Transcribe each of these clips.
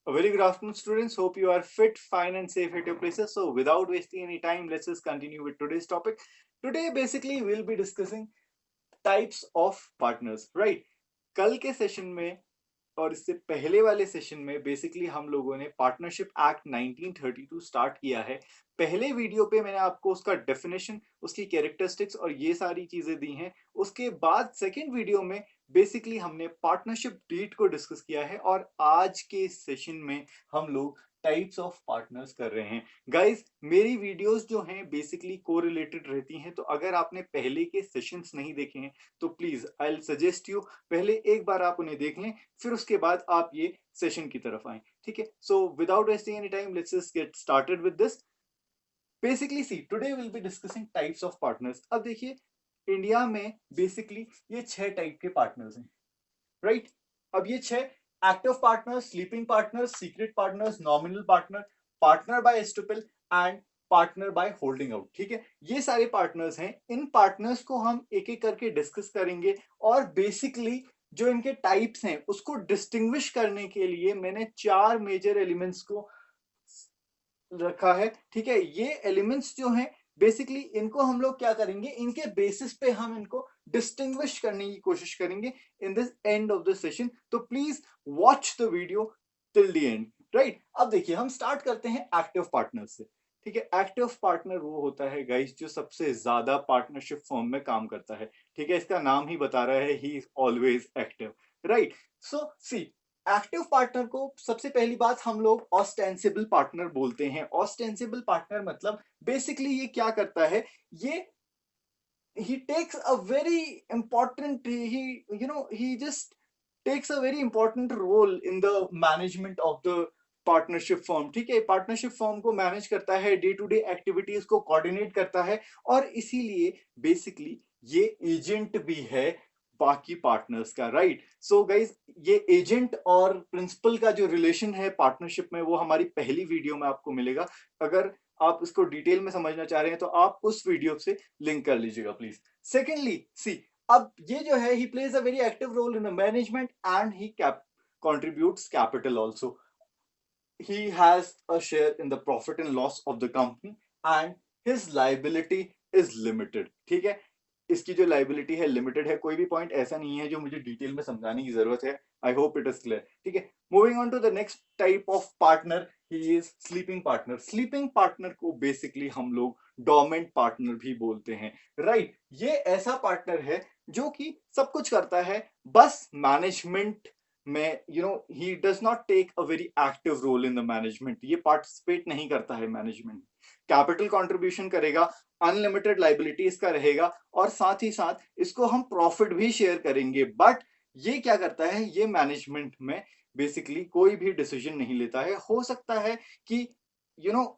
A very good afternoon, students. Hope you are fit, fine, and safe at your places. So, without wasting any time, let's just continue with today's topic. Today, basically, we'll be discussing types of partners, right? कल के session में और इससे पहले वाले session में basically हम लोगों ने पार्टनरशिप एक्ट 1932 स्टार्ट किया है। पहले वीडियो पे मैंने आपको उसका डेफिनेशन, उसकी कैरेक्टरिस्टिक्स और ये सारी चीजें दी हैं। उसके बाद सेकंड वीडियो में बेसिकली हमने पार्टनरशिप डीड को डिस्कस किया है और आज के सेशन में हम लोग टाइप्स ऑफ पार्टनर्स कर रहे हैं। गाइस, मेरी वीडियोस जो हैं बेसिकली कोरिलेटेड रहती हैं, तो अगर आपने पहले के सेशंस नहीं देखे हैं तो please I will suggest you पहले एक बार आप उन्हें देख लें, फिर उसके बाद आप ये सेशन की तरफ आए। ठीक है, so without wasting any time let's just get started with this. Basically see today will be discussing types of partners. अब देखिए, इंडिया में बेसिकली ये 6 टाइप के पार्टनर्स हैं, राइट? अब ये 6: active partners, sleeping partners, secret partners, nominal partner, partner by estoppel and partner by holding out. ठीक है, ये सारे पार्टनर्स हैं। इन पार्टनर्स को हम एक एक करके डिस्कस करेंगे और बेसिकली जो इनके टाइप्स हैं उसको डिस्टिंग्विश करने के लिए मैंने 4 मेजर एलिमेंट्स को रखा है। ठीक है, ये एलिमेंट्स जो हैं बेसिकली इनको हम लोग क्या करेंगे, इनके बेसिस पे हम इनको डिस्टिंग्विश करने की कोशिश करेंगे in this end of the session. तो please watch the video till the end, right? अब देखिए, हम स्टार्ट करते हैं एक्टिव पार्टनर से। ठीक है, एक्टिव पार्टनर वो होता है गाइस जो सबसे ज्यादा पार्टनरशिप फॉर्म में काम करता है। ठीक है, इसका नाम ही बता रहा है, he is always active, right? So see, active partner को सबसे पहली बात हम लोग ऑस्टेंसिबल पार्टनर बोलते हैं। ऑस्टेंसिबल पार्टनर मतलब बेसिकली ये क्या करता है, ये he takes a very important, he just takes a very important role in the management of the partnership form. ठीक है, पार्टनरशिप फॉर्म को मैनेज करता है, डे टू डे एक्टिविटीज को कोऑर्डिनेट करता है और इसीलिए बेसिकली ये एजेंट भी है बाकी पार्टनर्स का, राइट? सो गाइज, ये एजेंट और प्रिंसिपल का जो रिलेशन है पार्टनरशिप में वो हमारी पहली वीडियो में आपको मिलेगा। अगर आप इसको डिटेल में समझना चाह रहे हैं तो आप उस वीडियो से लिंक कर लीजिएगा प्लीज। सेकेंडली सी, अब ये जो है, he plays a very active role in the management and he contributes capital also. He has a share in the profit and loss of the company and his liability is limited. ठीक है, इसकी जो liability है limited है। कोई भी point ऐसा नहीं है जो मुझे डिटेल में समझाने की जरूरत है। I hope it is clear. ठीक है, moving on to the next type of partner, he is sleeping partner. Sleeping partner को बेसिकली हम लोग डोमेंट पार्टनर भी बोलते हैं, राइट? ये ऐसा पार्टनर है जो कि सब कुछ करता है, बस मैनेजमेंट में he does not take a very active role in the management. ये पार्टिसिपेट नहीं करता है मैनेजमेंट। कैपिटल कंट्रीब्यूशन करेगा, अनलिमिटेड लाइबिलिटी इसका रहेगा और साथ ही साथ इसको हम प्रॉफिट भी शेयर करेंगे। बट ये क्या करता है, ये मैनेजमेंट में बेसिकली कोई भी डिसीजन नहीं लेता है। हो सकता है कि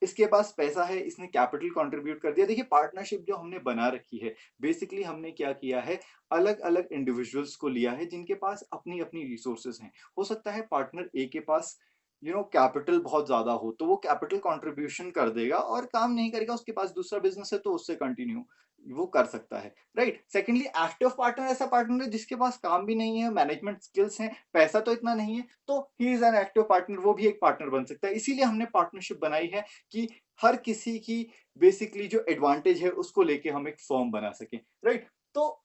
इसके पास पैसा है, इसने कैपिटल कंट्रीब्यूट कर दिया। देखिए, पार्टनरशिप जो हमने बना रखी है, बेसिकली हमने क्या किया है, अलग अलग इंडिविजुअल्स को लिया है जिनके पास अपनी अपनी रिसोर्सेज हैं। हो सकता है पार्टनर ए के पास कैपिटल बहुत ज्यादा हो तो वो कैपिटल कंट्रीब्यूशन कर देगा और काम नहीं करेगा, उसके पास दूसरा बिजनेस है तो उससे कंटिन्यू वो कर सकता है, राइट? सेकेंडली, एक्टिव पार्टनर ऐसा पार्टनर है जिसके पास काम भी नहीं है, मैनेजमेंट स्किल्स हैं, पैसा तो इतना नहीं है, तो he is an active partner. वो भी एक पार्टनर बन सकता है। इसीलिए हमने पार्टनरशिप बनाई है कि हर किसी की बेसिकली जो एडवांटेज है उसको लेके हम एक फर्म बना सकें, राइट? तो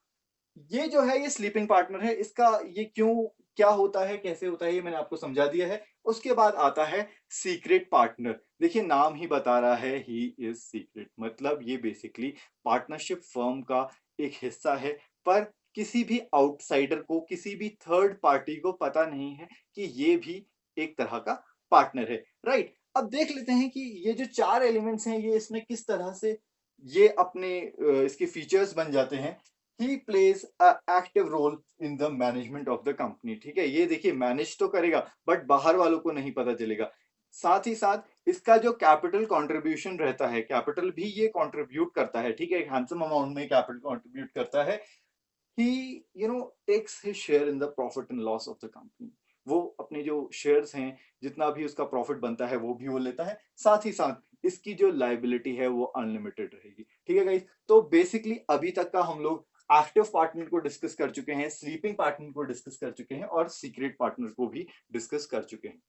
ये जो है, ये स्लीपिंग पार्टनर है। इसका ये क्यों, क्या होता है, कैसे होता है, ये मैंने आपको समझा दिया है। उसके बाद आता है सीक्रेट पार्टनर। देखिए, नाम ही बता रहा है, ही इज सीक्रेट। मतलब ये बेसिकली पार्टनरशिप फर्म का एक हिस्सा है, पर किसी भी आउटसाइडर को, किसी भी थर्ड पार्टी को पता नहीं है कि ये भी एक तरह का पार्टनर है, राइट? अब देख लेते हैं कि ये जो 4 एलिमेंट्स हैं ये इसमें किस तरह से ये अपने इसके फीचर्स बन जाते हैं। He plays a active role in the management of the company. ठीक है, ये देखिए, मैनेज तो करेगा बट बाहर वालों को नहीं पता चलेगा। साथ ही साथ इसका जो कैपिटल कंट्रीब्यूशन रहता है, कैपिटल भी ये कंट्रीब्यूट करता है। ठीक है, एक हैंडसम अमाउंट में कैपिटल कंट्रीब्यूट करता है। He takes his share in the profit and loss of the company. वो अपने जो शेयर्स हैं, जितना भी उसका प्रॉफिट बनता है वो भी वो लेता है। साथ ही साथ इसकी जो लाइबिलिटी है वो अनलिमिटेड रहेगी। ठीक है गाइस, तो बेसिकली अभी तक का हम लोग एक्टिव पार्टनर को डिस्कस कर चुके हैं, स्लीपिंग पार्टनर को डिस्कस कर चुके हैं और सीक्रेट पार्टनर को भी डिस्कस कर चुके हैं।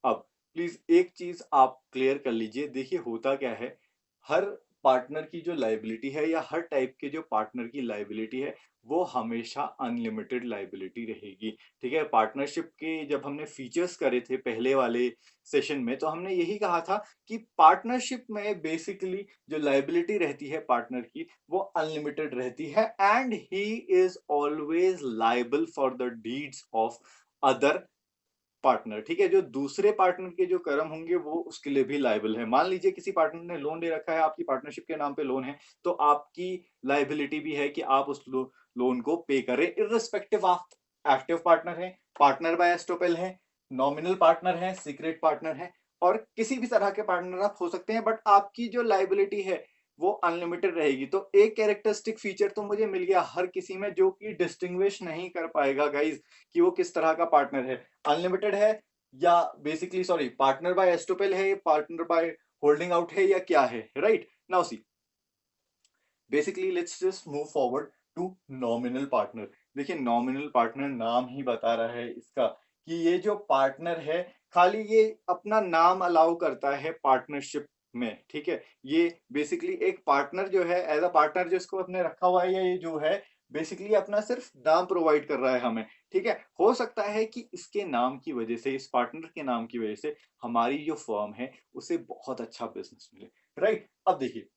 अब प्लीज एक चीज आप क्लियर कर लीजिए, देखिए होता क्या है, हर पार्टनर की जो लाइबिलिटी है या हर टाइप के जो पार्टनर की लाइबिलिटी है वो हमेशा अनलिमिटेड लाइबिलिटी रहेगी। ठीक है, पार्टनरशिप के जब हमने फीचर्स करे थे पहले वाले सेशन में, तो हमने यही कहा था कि पार्टनरशिप में बेसिकली जो लाइबिलिटी रहती है पार्टनर की वो अनलिमिटेड रहती है, and he is always liable for the deeds of other partner. ठीक है, जो दूसरे पार्टनर के जो कर्म होंगे वो उसके लिए भी लाइबल है। मान लीजिए किसी पार्टनर ने लोन ले रखा है, आपकी पार्टनरशिप के नाम पे लोन है, तो आपकी लाइबिलिटी भी है कि आप उस लोन को पे करें, इररिस्पेक्टिव ऑफ एक्टिव पार्टनर है, पार्टनर बाय एस्टोपेल है, नॉमिनल पार्टनर है, सीक्रेट पार्टनर है, और किसी भी तरह के पार्टनर आप हो सकते हैं, बट आपकी जो लाइबिलिटी है वो अनलिमिटेड रहेगी। तो एक कैरेक्टरिस्टिक फीचर तो मुझे मिल गया हर किसी में जो कि डिस्टिंग्विश नहीं कर पाएगा गाइज कि वो किस तरह का पार्टनर है, अनलिमिटेड है या basically sorry partner by estoppel है, पार्टनर बाय होल्डिंग आउट है, या क्या है। Right now see basically let's just move forward to nominal partner. देखिए नॉमिनल पार्टनर नाम ही बता रहा है इसका कि ये जो पार्टनर है खाली ये अपना नाम अलाउ करता है पार्टनरशिप में। ठीक है, ये बेसिकली एक पार्टनर जो है एज अ पार्टनर जिसको अपने रखा हुआ है, या ये जो है बेसिकली अपना सिर्फ नाम प्रोवाइड कर रहा है हमें। ठीक है, हो सकता है कि इसके नाम की वजह से, इस पार्टनर के नाम की वजह से हमारी जो फर्म है उसे बहुत अच्छा बिजनेस मिले। राइट, अब देखिए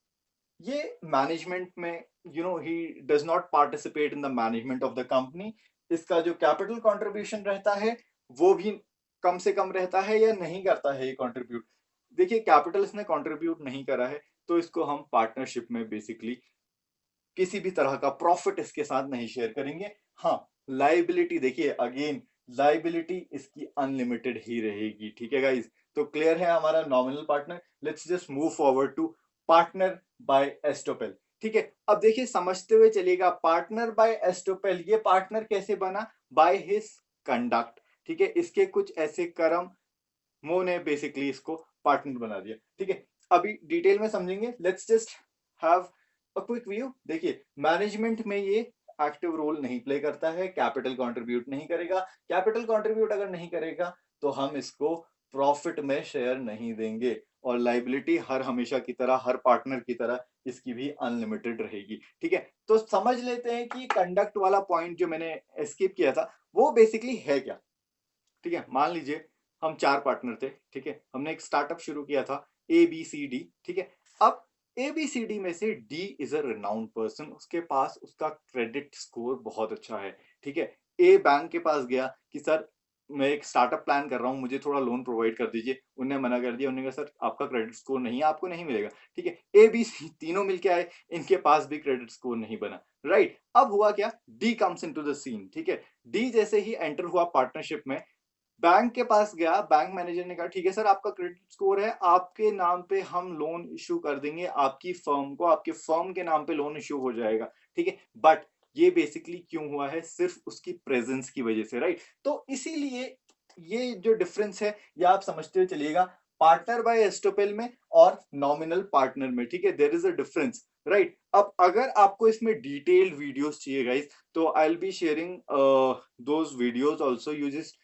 ये मैनेजमेंट में he does not participate in the management of the company. इसका जो कैपिटल कंट्रीब्यूशन रहता है वो भी कम से कम रहता है या नहीं करता है ये कंट्रीब्यूट। देखिए कैपिटल इसने कंट्रीब्यूट नहीं करा है तो इसको हम पार्टनरशिप में बेसिकली किसी भी तरह का प्रॉफिट इसके साथ नहीं शेयर करेंगे। हाँ, लाइबिलिटी देखिए अगेन लाइबिलिटी इसकी अनलिमिटेड ही रहेगी। ठीक है गाइस, तो क्लियर है हमारा nominal partner. Let's just move forward to partner by estoppel. ठीक है, अब देखिए समझते हुए चलिएगा, पार्टनर बाय एस्टोपेल ये पार्टनर कैसे बना, बाय हिज कंडक्ट। ठीक है, इसके कुछ ऐसे कर्म मो ने बेसिकली इसको पार्टनर बना दिया। ठीक है, अभी डिटेल में समझेंगे, let's just have a quick view. देखिए मैनेजमेंट में ये एक्टिव रोल नहीं प्ले करता है, कैपिटल कंट्रीब्यूट नहीं करेगा। कैपिटल कंट्रीब्यूट अगर नहीं करेगा तो हम इसको प्रॉफिट में शेयर नहीं देंगे, और लाइबिलिटी हर हमेशा की तरह, हर पार्टनर की तरह इसकी भी अनलिमिटेड रहेगी। ठीक है, तो समझ लेते हैं कि कंडक्ट वाला पॉइंट जो मैंने स्किप किया था वो बेसिकली है क्या। ठीक है, मान लीजिए हम 4 पार्टनर थे। ठीक है, हमने एक स्टार्टअप शुरू किया था ए बी सी डी। ठीक है, अब ए बी सी डी में से D is a renowned person, उसके पास उसका क्रेडिट स्कोर बहुत अच्छा है। ठीक है, ए बैंक के पास गया कि सर मैं एक स्टार्टअप प्लान कर रहा हूँ, मुझे थोड़ा लोन प्रोवाइड कर दीजिए। उन्होंने मना कर दिया, उन्होंने कहा सर आपका क्रेडिट स्कोर नहीं है, आपको नहीं मिलेगा। ठीक है, ए बी सी तीनों मिलके आए, इनके पास भी क्रेडिट स्कोर नहीं बना। राइट, अब हुआ क्या, D comes into the scene. ठीक है, डी जैसे ही एंटर हुआ पार्टनरशिप में, बैंक के पास गया, बैंक मैनेजर ने कहा ठीक है सर आपका क्रेडिट स्कोर है, आपके नाम पे हम लोन इशू कर देंगे, आपकी फर्म को, आपके फर्म के नाम पे लोन इशू हो जाएगा। ठीक है, बट ये बेसिकली क्यों हुआ है, सिर्फ उसकी प्रेजेंस की वजह से। राइट, तो इसीलिए ये जो डिफरेंस है ये आप समझते हुए चलिएगा पार्टनर बाय एस्टोपेल में और नॉमिनल पार्टनर में। ठीक है, there is a difference. Right, अब अगर आपको इसमें डिटेल्ड वीडियोस चाहिए गाइस, तो I will be sharing those videos also. You just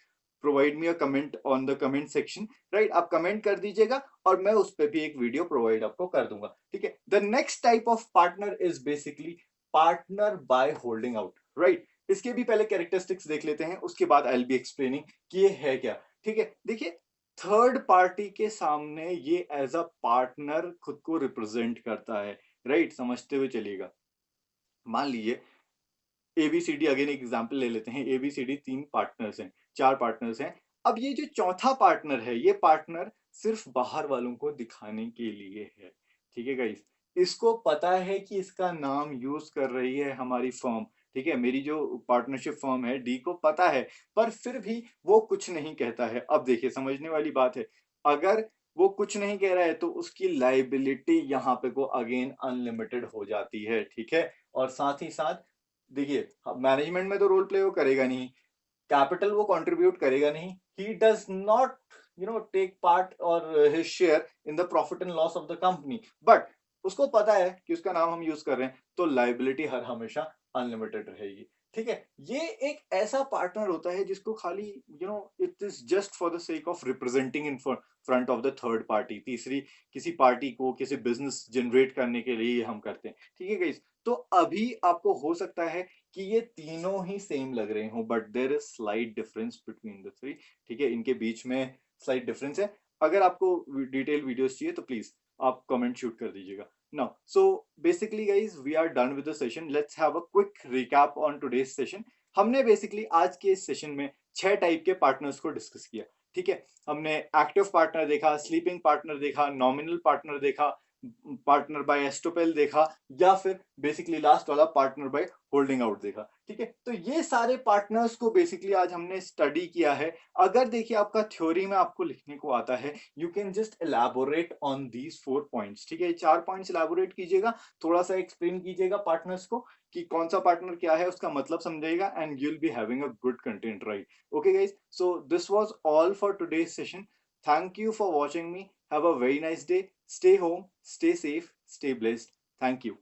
provide me a comment on the comment section. Right, आप कमेंट कर दीजिएगा और मैं उस पर भी एक वीडियो प्रोवाइड आपको कर दूंगा। ठीक है, the next type of partner is basically partner by holding out. Right, इसके भी पहले कैरेक्टरिस्टिक्स देख लेते हैं, उसके बाद आई विल बी एक्सप्लेनिंग कि ये है क्या। ठीक है, देखिए थर्ड पार्टी के सामने ये एज अ पार्टनर खुद को रिप्रेजेंट करता है। राइट, समझते हुए चलिएगा, मान लीजिए एबीसीडी, अगेन एक एग्जांपल ले लेते हैं, एबीसीडी 3 पार्टनर्स हैं, 4 पार्टनर्स हैं। अब ये जो चौथा पार्टनर है, ये पार्टनर सिर्फ बाहर वालों को दिखाने के लिए है। ठीक है गाइस, इसको पता है कि इसका नाम यूज कर रही है हमारी फर्म। ठीक है, मेरी जो पार्टनरशिप फर्म है डी को पता है, पर फिर भी वो कुछ नहीं कहता है। अब देखिए समझने वाली बात है, अगर वो कुछ नहीं कह रहा है तो उसकी लाइबिलिटी यहाँ पे को अगेन अनलिमिटेड हो जाती है। ठीक है, और साथ ही साथ देखिए मैनेजमेंट में तो रोल प्ले वो करेगा नहीं, कैपिटल वो कंट्रीब्यूट करेगा नहीं, he does not take part और his share in the profit and loss of the company, but उसको पता है कि उसका नाम हम यूज कर रहे हैं, तो लाइबिलिटी हर हमेशा अनलिमिटेड रहेगी। ठीक है, ये एक ऐसा पार्टनर होता है जिसको खाली it is just for the sake of representing in front of the third party, तीसरी किसी पार्टी को किसी बिजनेस जनरेट करने के लिए हम करते हैं। ठीक है गाइस, तो अभी आपको हो सकता है कि ये तीनों ही सेम लग रहे हो, but there is slight difference between the three. ठीक है, इनके बीच में स्लाइट डिफरेंस है। अगर आपको डिटेल वीडियोस चाहिए तो प्लीज आप कमेंट शूट कर दीजिएगा। Now, so basically guys, we are done with the session. Let's have a quick recap on today's session. हमने बेसिकली आज के इस सेशन में 6 टाइप के पार्टनर्स को डिस्कस किया। ठीक है, हमने एक्टिव पार्टनर देखा, स्लीपिंग पार्टनर देखा, नॉमिनल पार्टनर देखा, पार्टनर बाय एस्टोपेल देखा, या फिर बेसिकली लास्ट वाला पार्टनर बाय होल्डिंग आउट देखा। ठीक है, तो ये सारे पार्टनर्स को बेसिकली आज हमने स्टडी किया है। अगर देखिए आपका थ्योरी में आपको लिखने को आता है, you can just elaborate on these 4 points. ठीक है, 4 पॉइंट्स एलैबोरेट कीजिएगा, थोड़ा सा एक्सप्लेन कीजिएगा पार्टनर्स को कि कौन सा पार्टनर क्या है, उसका मतलब समझाइएगा, and you will be having a good content, right? Okay guys, so this was all for today's session. Thank you for watching me. Have a very nice day. Stay home, stay safe, stay blessed. Thank you.